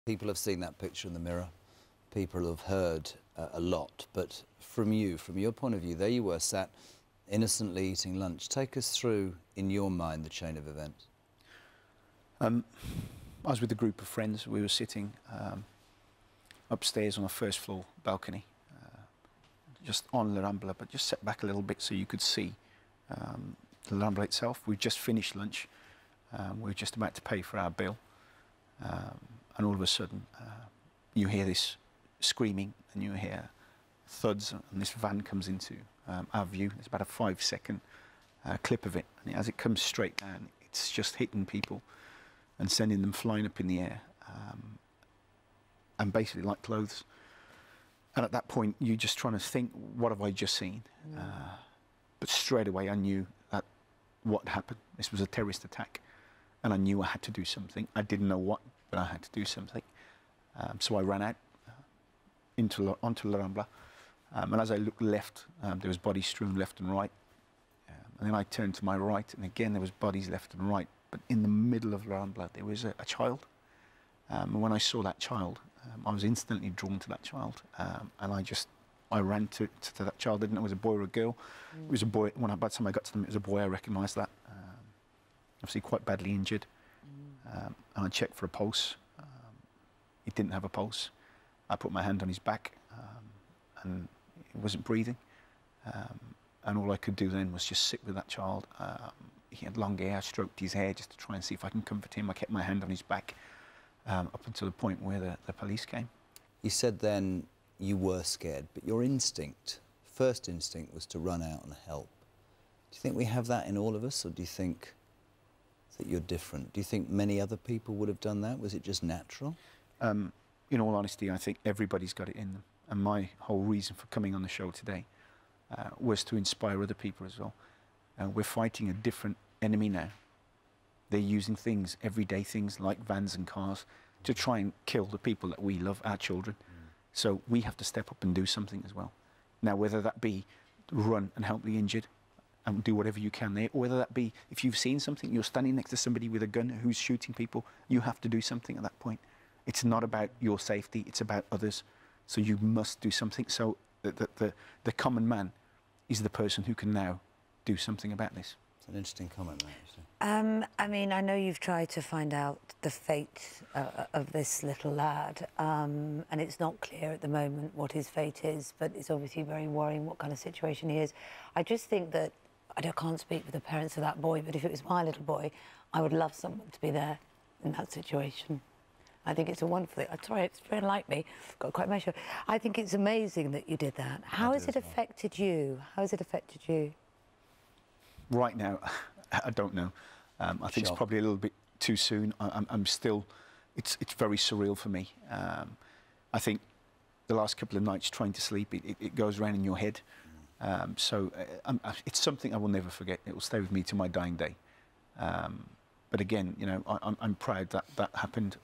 People have seen that picture in the mirror. People have heard a lot. But from you, from your point of view, there you were sat innocently eating lunch. Take us through, in your mind, the chain of events. I was with a group of friends. We were sitting upstairs on a first floor balcony, just on La Rambla, but just set back a little bit so you could see the La Rambla itself. We'd just finished lunch. We were just about to pay for our bill. And all of a sudden, you hear this screaming and you hear thuds, and this van comes into our view. There's about a 5-second clip of it. And as it comes straight down, it's just hitting people and sending them flying up in the air, and basically like clothes. And at that point, you're just trying to think, what have I just seen? But straight away, I knew that what happened. This was a terrorist attack, and I knew I had to do something. I didn't know what, but I had to do something. So I ran out onto La Rambla, and as I looked left, there was bodies strewn left and right. And then I turned to my right, and again there was bodies left and right. But in the middle of La Rambla, there was a child. And when I saw that child, I was instantly drawn to that child, and I ran to that child. I didn't know it was a boy or a girl. It was a boy. By the time I got to them, it was a boy. I recognised that. Obviously quite badly injured. And I checked for a pulse. He didn't have a pulse. I put my hand on his back, and he wasn't breathing. And all I could do then was just sit with that child. He had long hair. I stroked his hair just to try and see if I can comfort him. I kept my hand on his back up until the point where the police came. You said then you were scared, but your instinct, first instinct, was to run out and help. Do you think we have that in all of us, or do you think that you're different? Do you think many other people would have done that? Was it just natural? In all honesty, I think everybody's got it in them. And my whole reason for coming on the show today was to inspire other people as well. We're fighting a different enemy now. They're using things, everyday things like vans and cars, to try and kill the people that we love, our children. So we have to step up and do something as well. Now, whether that be run and help the injured and do whatever you can there, or whether that be, if you've seen something, you're standing next to somebody with a gun who's shooting people, you have to do something at that point. It's not about your safety, it's about others. So you must do something. So the common man is the person who can now do something about this. It's an interesting comment, that, actually. I mean, I know you've tried to find out the fate of this little lad, and it's not clear at the moment what his fate is, but it's obviously very worrying what kind of situation he is. I just think that, I can't speak for the parents of that boy, but if it was my little boy, I would love someone to be there in that situation. I think it's a wonderful thing. I'm sorry, it's very like me. Got quite emotional. I think it's amazing that you did that. How has it affected you? How has it affected you? Right now, I don't know. I think it's probably a little bit too soon. I'm still, it's very surreal for me. I think the last couple of nights trying to sleep, it goes around in your head. So it's something I will never forget. It will stay with me to my dying day. But again, you know, I'm proud that that happened.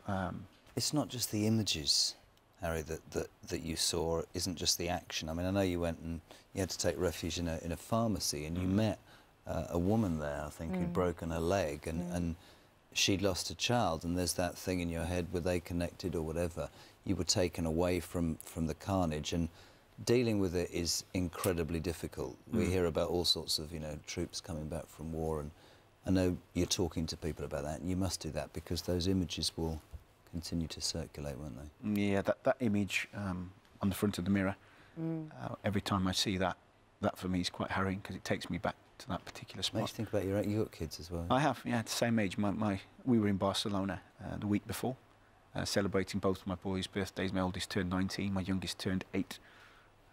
It's not just the images, Harry, that you saw. It isn't just the action. I mean, I know you went and you had to take refuge in a pharmacy, and you met a woman there, I think, who'd broken her leg, and she'd lost a child, and there's that thing in your head, were they connected or whatever? You were taken away from the carnage, and dealing with it is incredibly difficult. We hear about all sorts of, you know, troops coming back from war, and I know you're talking to people about that, and you must do that because those images will continue to circulate, won't they? Yeah, that image on the front of the mirror, every time I see that for me is quite harrowing because it takes me back to that particular spot. Makes you think about you got kids as well. I have, yeah, at the same age. We were in Barcelona the week before, celebrating both my boys' birthdays. My oldest turned 19, my youngest turned 8.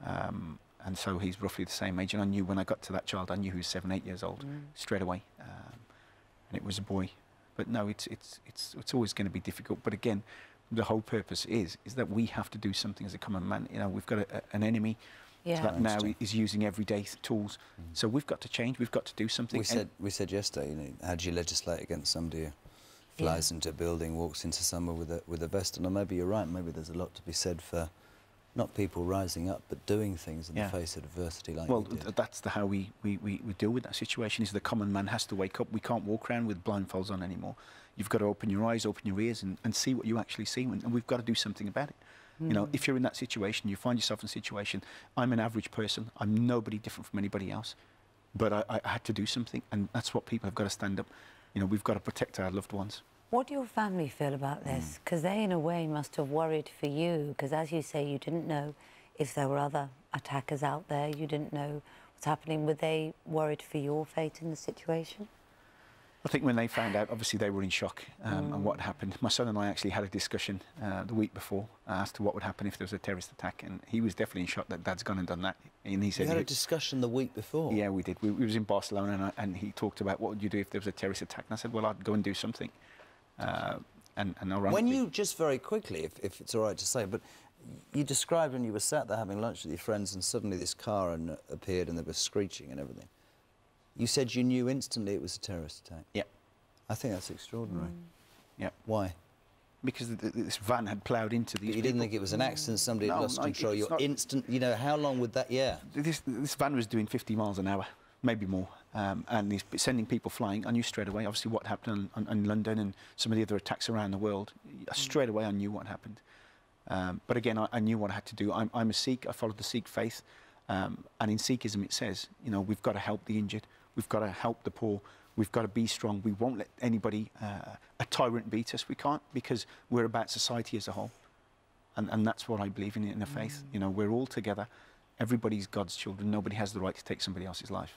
And so he's roughly the same age. And I knew when I got to that child, I knew he was 7, 8 years old straight away. And it was a boy. But no, it's always going to be difficult. But again, the whole purpose is that we have to do something as a common man. You know, we've got an enemy that now is using everyday tools. So we've got to change. We've got to do something. We said yesterday, you know, how do you legislate against somebody who flies into a building, walks into somewhere with a vest? And maybe you're right. Maybe there's a lot to be said for not people rising up, but doing things in the face of adversity like you did. Well, that's how we deal with that situation, is the common man has to wake up. We can't walk around with blindfolds on anymore. you've got to open your eyes, open your ears, and see what you actually see. And we've got to do something about it. You know, if you're in that situation, you find yourself in a situation, I'm an average person, I'm nobody different from anybody else, but I had to do something, and that's what people have got to stand up. You know, we've got to protect our loved ones. What do your family feel about this? Because they, in a way, must have worried for you, because as you say, you didn't know if there were other attackers out there, you didn't know what's happening. Were they worried for your fate in the situation? I think when they found out, obviously they were in shock and what happened. My son and I actually had a discussion the week before as to what would happen if there was a terrorist attack, and he was definitely in shock that Dad's gone and done that. And he said, you had a discussion the week before? Yeah, we did. We was in Barcelona, and he talked about what would you do if there was a terrorist attack. And I said, well, I'd go and do something. And when you, just very quickly, if it's all right to say, but you described when you were sat there having lunch with your friends and suddenly this car appeared and there was screeching and everything. You said you knew instantly it was a terrorist attack. Yeah. I think that's extraordinary. Yeah. Why? Because this van had ploughed into these But you didn't think it was an accident, somebody had lost control, your instant, you know, how long would that, This van was doing 50 miles an hour, maybe more, and he's sending people flying. I knew straight away, obviously, what happened in London and some of the other attacks around the world. Straight away, I knew what happened. But again, I knew what I had to do. I'm a Sikh, I followed the Sikh faith, and in Sikhism it says, you know, we've got to help the injured, we've got to help the poor, we've got to be strong. We won't let anybody, a tyrant, beat us. We can't, because we're about society as a whole. And that's what I believe in the faith. You know, we're all together. Everybody's God's children. Nobody has the right to take somebody else's life.